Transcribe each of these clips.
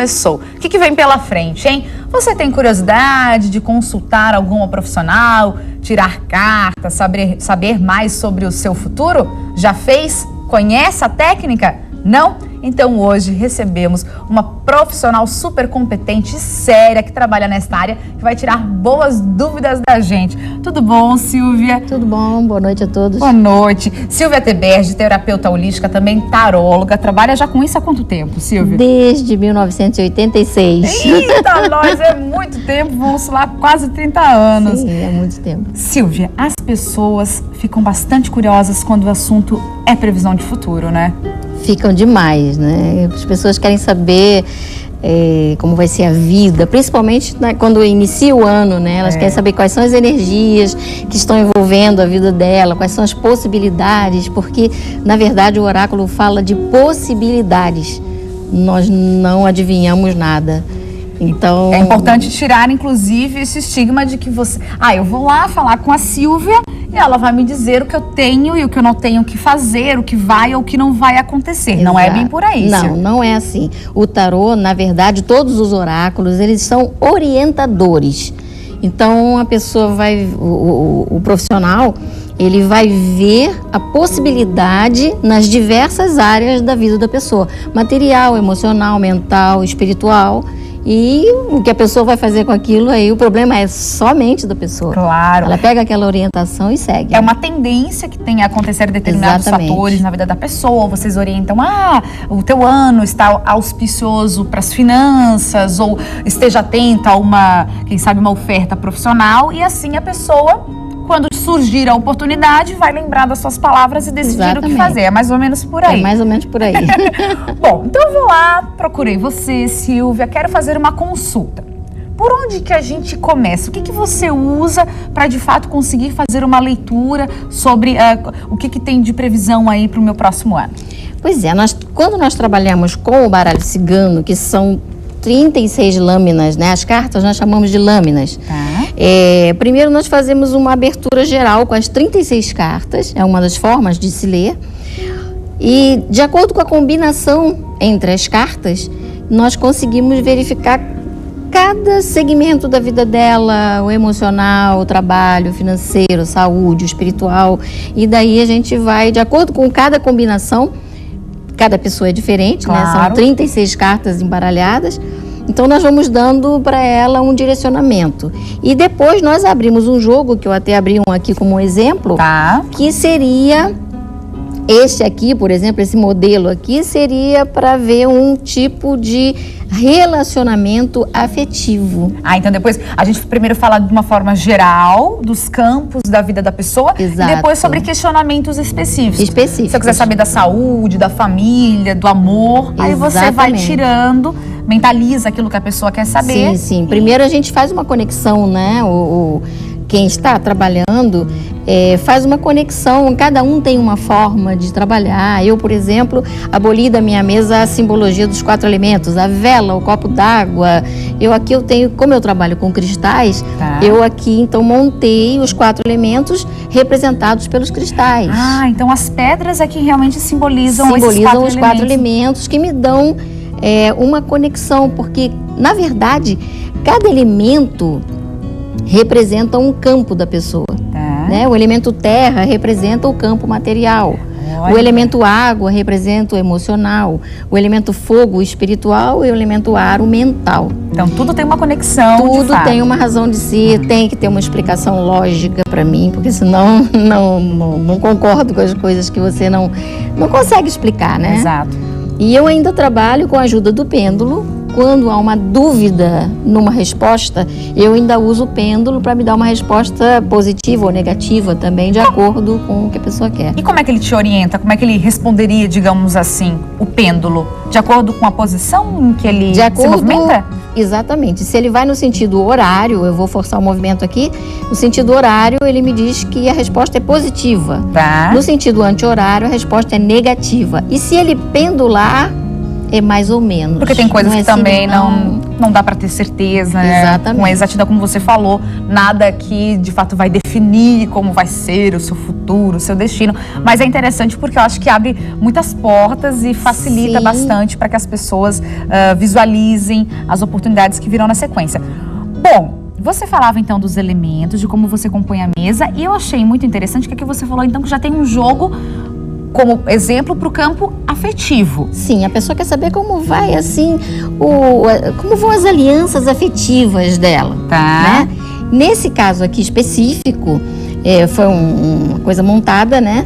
começou. O que vem pela frente, hein? Você tem curiosidade de consultar alguma profissional, tirar cartas, saber mais sobre o seu futuro? Já fez? Conhece a técnica? Não? Então hoje recebemos uma profissional super competente e séria que trabalha nesta área, que vai tirar boas dúvidas da gente. Tudo bom, Silvia? Tudo bom, boa noite a todos. Boa noite. Silvia Teberge, terapeuta holística, também taróloga. Trabalha já com isso há quanto tempo, Silvia? Desde 1986. Eita, nós é muito tempo, vamos lá, quase 30 anos. Sim, é muito tempo. Silvia, as pessoas ficam bastante curiosas quando o assunto é previsão de futuro, né? Ficam demais, né? As pessoas querem saber como vai ser a vida, principalmente quando inicia o ano, né? Elas querem saber quais são as energias que estão envolvendo a vida dela, quais são as possibilidades, porque, na verdade, o oráculo fala de possibilidades. Nós não adivinhamos nada. Então, é importante tirar, inclusive, esse estigma de que você... eu vou lá falar com a Silvia e ela vai me dizer o que eu tenho e o que eu não tenho que fazer, o que vai ou o que não vai acontecer. Exato. Não é bem por aí, Silvia. Não é assim. O tarô, na verdade, todos os oráculos, eles são orientadores. Então, a pessoa vai... O profissional, ele vai ver a possibilidade nas diversas áreas da vida da pessoa. Material, emocional, mental, espiritual. E o que a pessoa vai fazer com aquilo aí, o problema é somente da pessoa. Claro. Ela pega aquela orientação e segue. É uma tendência que tem a acontecer determinados fatores na vida da pessoa. Vocês orientam, o teu ano está auspicioso para as finanças, ou esteja atenta a quem sabe, uma oferta profissional. E assim a pessoa, quando surgir a oportunidade, vai lembrar das suas palavras e decidir o que fazer. É mais ou menos por aí. É mais ou menos por aí. Bom, então eu vou lá, procurei você, Silvia, quero fazer uma consulta. Por onde que a gente começa? O que você usa para, de fato, conseguir fazer uma leitura sobre o que tem de previsão aí para o meu próximo ano? Pois é, quando nós trabalhamos com o baralho cigano, que são 36 lâminas, né? As cartas nós chamamos de lâminas. Primeiro nós fazemos uma abertura geral com as 36 cartas, é uma das formas de se ler. E de acordo com a combinação entre as cartas, nós conseguimos verificar cada segmento da vida dela, o emocional, o trabalho, o financeiro, saúde, o espiritual. E daí a gente vai, de acordo com cada combinação, cada pessoa é diferente, claro, né? São 36 cartas embaralhadas. Então, nós vamos dando para ela um direcionamento. E depois nós abrimos um jogo, que eu até abri um aqui como exemplo, que seria... Este aqui, por exemplo, esse modelo aqui, seria para ver um tipo de relacionamento afetivo. Então depois a gente primeiro fala de uma forma geral dos campos da vida da pessoa. Exato. E depois sobre questionamentos específicos. Se você quiser saber da saúde, da família, do amor, aí você vai tirando, mentaliza aquilo que a pessoa quer saber. Sim. Primeiro a gente faz uma conexão, né? Quem está trabalhando faz uma conexão, cada um tem uma forma de trabalhar. Eu, por exemplo, aboli da minha mesa a simbologia dos 4 elementos, a vela, o copo d'água. Eu tenho, como eu trabalho com cristais, eu aqui então montei os 4 elementos representados pelos cristais. Então as pedras é que realmente simbolizam os 4 elementos que me dão uma conexão, porque na verdade cada elemento representa um campo da pessoa, né? O elemento terra representa o campo material. O elemento água representa o emocional, o elemento fogo o espiritual e o elemento ar o mental. Então tudo tem uma conexão. Tudo tem uma razão de ser, tem que ter uma explicação lógica para mim, porque senão não concordo com as coisas que você não consegue explicar, né? Exato. E eu ainda trabalho com a ajuda do pêndulo. Quando há uma dúvida numa resposta, eu ainda uso o pêndulo para me dar uma resposta positiva ou negativa também, de acordo com o que a pessoa quer. E como é que ele te orienta? Como é que ele responderia, digamos assim, o pêndulo? De acordo com a posição em que ele se movimenta? Exatamente. Se ele vai no sentido horário, eu vou forçar o movimento aqui, no sentido horário ele me diz que a resposta é positiva. No sentido anti-horário a resposta é negativa. E se ele pendular, É mais ou menos. Porque tem coisas que também não dá para ter certeza, né? Exatamente. Com exatidão, como você falou, nada que de fato vai definir como vai ser o seu futuro, o seu destino. Mas é interessante porque eu acho que abre muitas portas e facilita Sim. bastante para que as pessoas visualizem as oportunidades que virão na sequência. Bom, você falava então dos elementos, de como você compõe a mesa, e eu achei muito interessante que aqui você falou então que já tem um jogo como exemplo para o campo afetivo. Sim, a pessoa quer saber como vai, assim, como vão as alianças afetivas dela, Tá. né? Nesse caso aqui específico, foi uma coisa montada, né?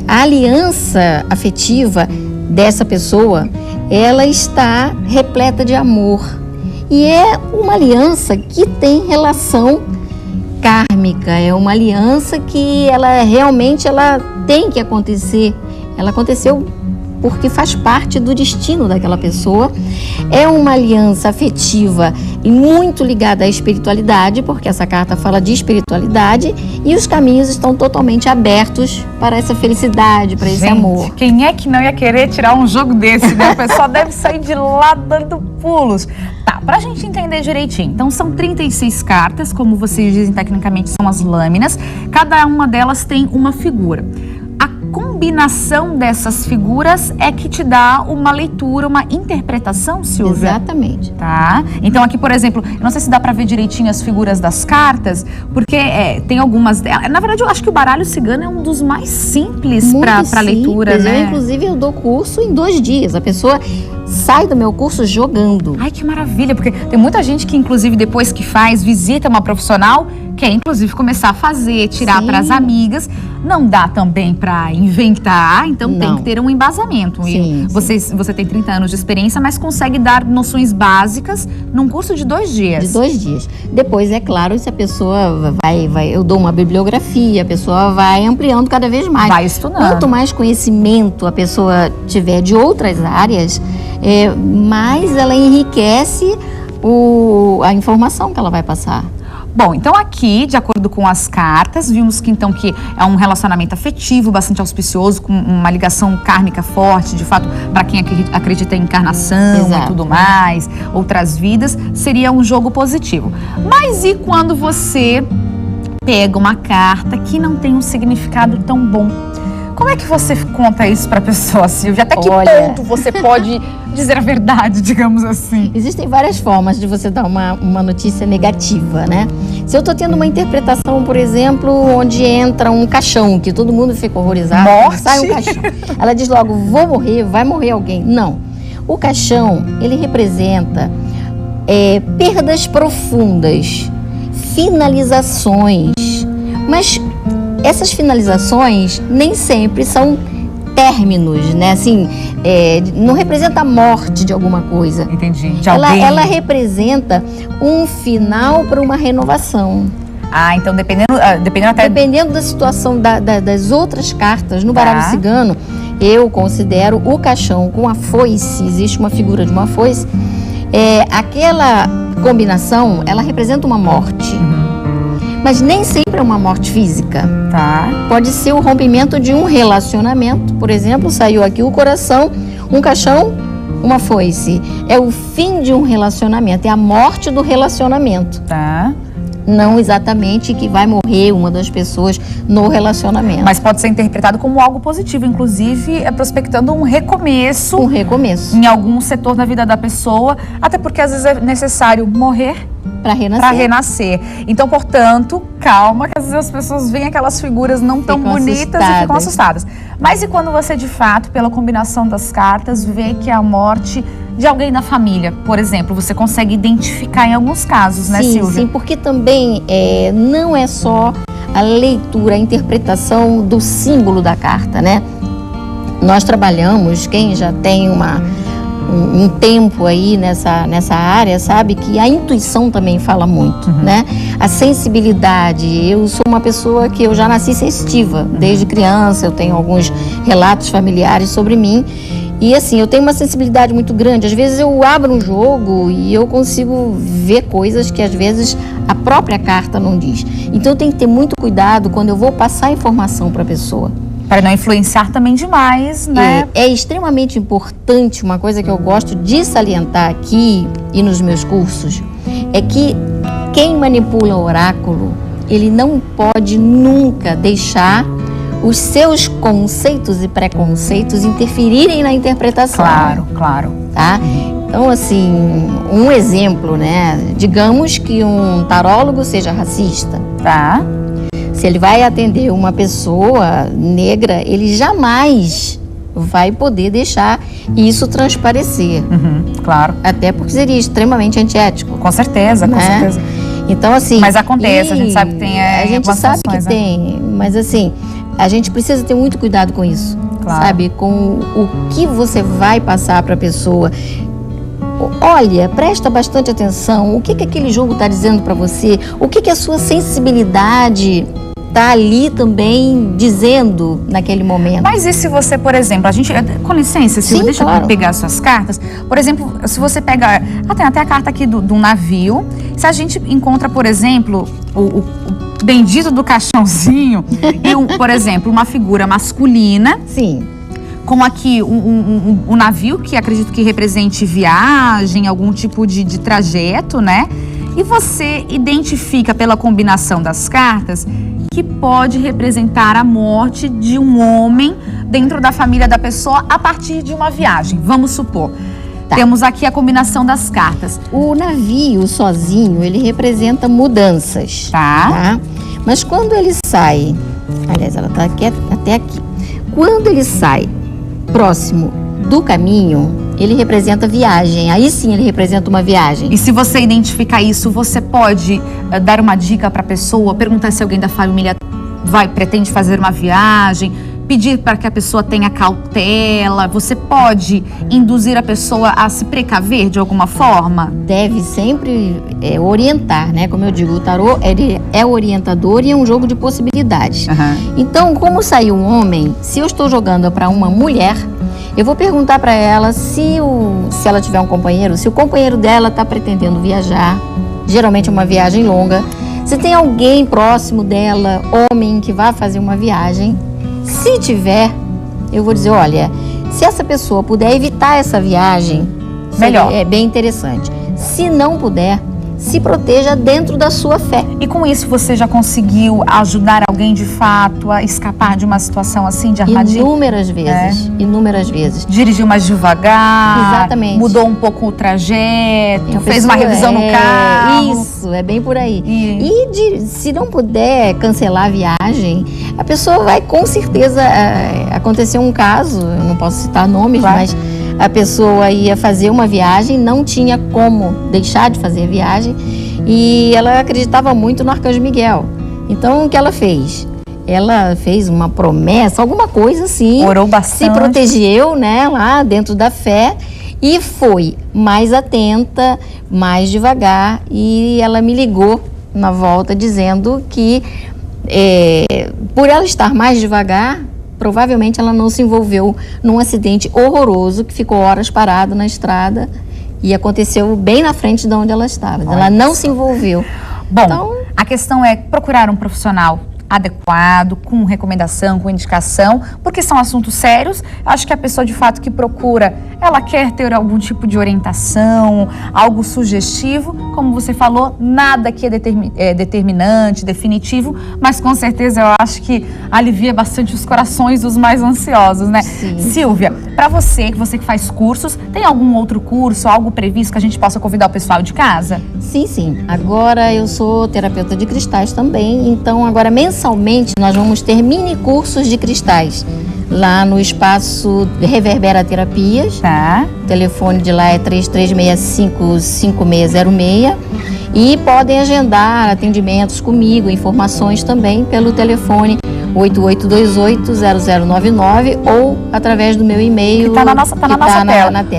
A aliança afetiva dessa pessoa, ela está repleta de amor. E é uma aliança que tem relação kármica, é uma aliança que ela realmente tem que acontecer. Ela aconteceu porque faz parte do destino daquela pessoa. É uma aliança afetiva e muito ligada à espiritualidade, porque essa carta fala de espiritualidade e os caminhos estão totalmente abertos para essa felicidade, para esse amor. Quem é que não ia querer tirar um jogo desse, né? O pessoal deve sair de lá dando pulos. Tá, pra gente entender direitinho. Então, são 36 cartas, como vocês dizem tecnicamente, são as lâminas. Cada uma delas tem uma figura. A combinação dessas figuras é que te dá uma leitura, uma interpretação, Silvia? Exatamente. Tá? Então aqui, por exemplo, eu não sei se dá pra ver direitinho as figuras das cartas, porque tem algumas delas. Na verdade, eu acho que o baralho cigano é um dos mais simples para leitura, né? Inclusive, eu dou curso em 2 dias. A pessoa sai do meu curso jogando. Ai, que maravilha, porque tem muita gente que, inclusive, depois que faz, visita uma profissional, quer, inclusive, começar a fazer, tirar para as amigas. Não dá também para inventar, então tem que ter um embasamento. Sim, você tem 30 anos de experiência, mas consegue dar noções básicas num curso de 2 dias. De 2 dias. Depois, é claro, se a pessoa eu dou uma bibliografia, a pessoa vai ampliando cada vez mais. Vai estudando. Quanto mais conhecimento a pessoa tiver de outras áreas, mais ela enriquece a informação que ela vai passar. Bom, então aqui, de acordo com as cartas, vimos que então que é um relacionamento afetivo bastante auspicioso, com uma ligação kármica forte, de fato, para quem acredita em encarnação Exato. e tudo mais, outras vidas, seria um jogo positivo. Mas e quando você pega uma carta que não tem um significado tão bom? Como é que você conta isso para a pessoa, Silvia? Até que ponto você pode dizer a verdade, digamos assim? Existem várias formas de você dar uma notícia negativa, né? Se eu estou tendo uma interpretação, por exemplo, onde entra um caixão, que todo mundo fica horrorizado, Morte. sai um caixão. Ela diz logo, vou morrer, vai morrer alguém. Não. O caixão, ele representa perdas profundas, finalizações, mas essas finalizações nem sempre são términos, né? Assim, não representa a morte de alguma coisa. Entendi. De alguém. Ela representa um final para uma renovação. Ah, então dependendo até... Dependendo da situação das outras cartas, no baralho cigano, eu considero o caixão com a foice, existe uma figura de uma foice, aquela combinação, ela representa uma morte. Mas nem sempre é uma morte física. Tá. Pode ser o rompimento de um relacionamento. Por exemplo, saiu aqui o coração, um caixão, uma foice. É o fim de um relacionamento, é a morte do relacionamento. Tá. Não exatamente que vai morrer uma das pessoas no relacionamento. Mas pode ser interpretado como algo positivo, inclusive prospectando um recomeço. Um recomeço. Em algum setor da vida da pessoa, até porque às vezes é necessário morrer para renascer. Para renascer. Então, portanto, calma, que às vezes as pessoas veem aquelas figuras não tão bonitas e ficam assustadas. Mas e quando você, de fato, pela combinação das cartas, vê que é a morte de alguém da família, por exemplo, você consegue identificar em alguns casos, né, Silvia? Sim, porque também não é só a leitura, a interpretação do símbolo da carta, né? Nós trabalhamos, quem já tem um tempo aí nessa área, sabe que a intuição também fala muito, né? A sensibilidade. Eu sou uma pessoa que eu já nasci sensitiva desde criança, eu tenho alguns relatos familiares sobre mim e assim, eu tenho uma sensibilidade muito grande. Às vezes eu abro um jogo e eu consigo ver coisas que às vezes a própria carta não diz. Então eu tenho que ter muito cuidado quando eu vou passar informação para a pessoa. Para não influenciar também demais, né? É extremamente importante, uma coisa que eu gosto de salientar aqui e nos meus cursos, é que quem manipula o oráculo, ele não pode nunca deixar os seus conceitos e preconceitos interferirem na interpretação. Claro. Tá? Então, assim, um exemplo, né? Digamos que um tarólogo seja racista. Tá. Se ele vai atender uma pessoa negra, ele jamais vai poder deixar isso transparecer. Claro. Até porque seria extremamente antiético. Com certeza, né? Com certeza. Então, assim... Mas acontece, a gente sabe que tem a gente sabe situações, que tem, mas assim, a gente precisa ter muito cuidado com isso. Claro. Sabe? Com o que você vai passar para a pessoa. Olha, presta bastante atenção. O que aquele jogo está dizendo para você? O que a sua sensibilidade está ali também dizendo naquele momento? Mas e se você, por exemplo, com licença, Silvia, deixa eu pegar suas cartas. Por exemplo, se você pega, tem até a carta aqui do navio. Se a gente encontra, por exemplo, o bendito do caixãozinho e, por exemplo, uma figura masculina. Sim. Como aqui um navio, que acredito que represente viagem, algum tipo de trajeto, né? E você identifica pela combinação das cartas que pode representar a morte de um homem dentro da família da pessoa a partir de uma viagem. Vamos supor. Tá. Temos aqui a combinação das cartas. O navio sozinho, ele representa mudanças. Tá? Mas quando ele sai... Aliás, ela está até aqui. Quando ele sai próximo do caminho, ele representa viagem. Aí sim ele representa uma viagem. E se você identificar isso, você pode dar uma dica para a pessoa, perguntar se alguém da família pretende fazer uma viagem, pedir para que a pessoa tenha cautela. Você pode induzir a pessoa a se precaver de alguma forma? Deve sempre orientar, né? Como eu digo, o tarô ele é orientador e é um jogo de possibilidades. Então, como saiu um homem, se eu estou jogando para uma mulher, eu vou perguntar para ela se ela tiver um companheiro, se o companheiro dela está pretendendo viajar, geralmente uma viagem longa, se tem alguém próximo dela, homem, que vai fazer uma viagem. Se tiver, eu vou dizer, olha, se essa pessoa puder evitar essa viagem, melhor. É bem interessante. Se não puder, se proteja dentro da sua fé. E com isso você já conseguiu ajudar alguém de fato a escapar de uma situação assim de armadilha? Inúmeras vezes. Dirigiu mais devagar. Exatamente. Mudou um pouco o trajeto, fez uma revisão no carro. Isso, é bem por aí. E se não puder cancelar a viagem, a pessoa vai com certeza... Aconteceu um caso, eu não posso citar nomes, mas... A pessoa ia fazer uma viagem, não tinha como deixar de fazer a viagem e ela acreditava muito no Arcanjo Miguel. Então, o que ela fez? Ela fez uma promessa, alguma coisa assim. Orou bastante. Se protegeu, né, lá dentro da fé e foi mais atenta, mais devagar. E ela me ligou na volta dizendo que por ela estar mais devagar, provavelmente ela não se envolveu num acidente horroroso que ficou horas parado na estrada e aconteceu bem na frente de onde ela estava. Ela não se envolveu. Bom, então, a questão é procurar um profissional adequado, com recomendação, com indicação, porque são assuntos sérios. Acho que a pessoa de fato que procura, ela quer ter algum tipo de orientação, algo sugestivo, como você falou, nada que é determinante, definitivo, mas com certeza eu acho que alivia bastante os corações dos mais ansiosos, né? Sim. Silvia, para você que faz cursos, tem algum outro curso, algo previsto que a gente possa convidar o pessoal de casa? Sim. Agora eu sou terapeuta de cristais também, então agora mensalmente nós vamos ter mini cursos de cristais lá no espaço Reverbera Terapias. Tá. O telefone de lá é 3365-5606 e podem agendar atendimentos comigo, informações também pelo telefone 8828-0099 ou através do meu e-mail. Que está na nossa tela.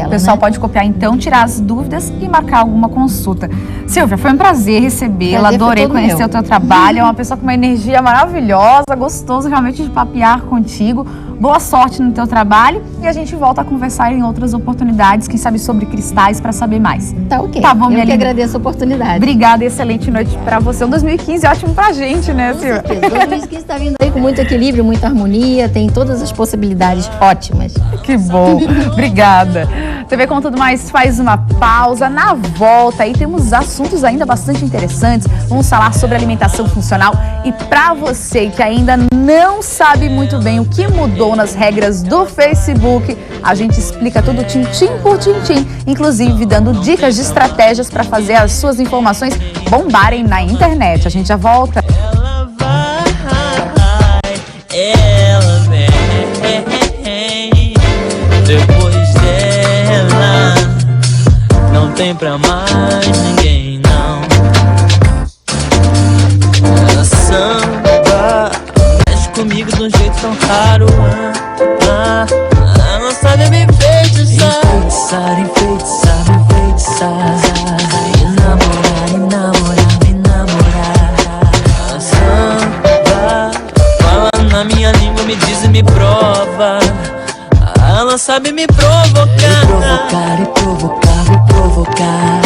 O pessoal né? pode copiar então, tirar as dúvidas e marcar alguma consulta. Silvia, foi um prazer recebê-la, adorei conhecer o teu trabalho, é uma pessoa com uma energia maravilhosa, gostoso realmente de papear contigo. Boa sorte no teu trabalho e a gente volta a conversar em outras oportunidades, quem sabe sobre cristais, para saber mais. Tá ok. Tá bom, minha Eu que linda. agradeço a oportunidade. Obrigada e excelente noite para você. Um 2015 ótimo pra gente, né, Silvia? 2015 está vindo aí com muito equilíbrio, muita harmonia, tem todas as possibilidades ótimas. Que bom. Obrigada. TV Com Tudo Mais faz uma pausa. Na volta aí temos assuntos ainda bastante interessantes. Vamos falar sobre alimentação funcional e para você que ainda não sabe muito bem o que mudou nas regras do Facebook, a gente explica tudo tintim por tintim, inclusive dando dicas de estratégias para fazer as suas informações bombarem na internet. A gente já volta. Ela vem depois dela, não tem pra mais ninguém, não. Ela samba, mexe comigo de um jeito tão raro. Ela sabe me enfeitiçar, enfeitiçar, me enfeitiçar, me namorar, me namorar, me namorar. Ela samba, fala na minha língua, me diz e me prova. Ela sabe me provocar, me provocar, me provocar, me provocar.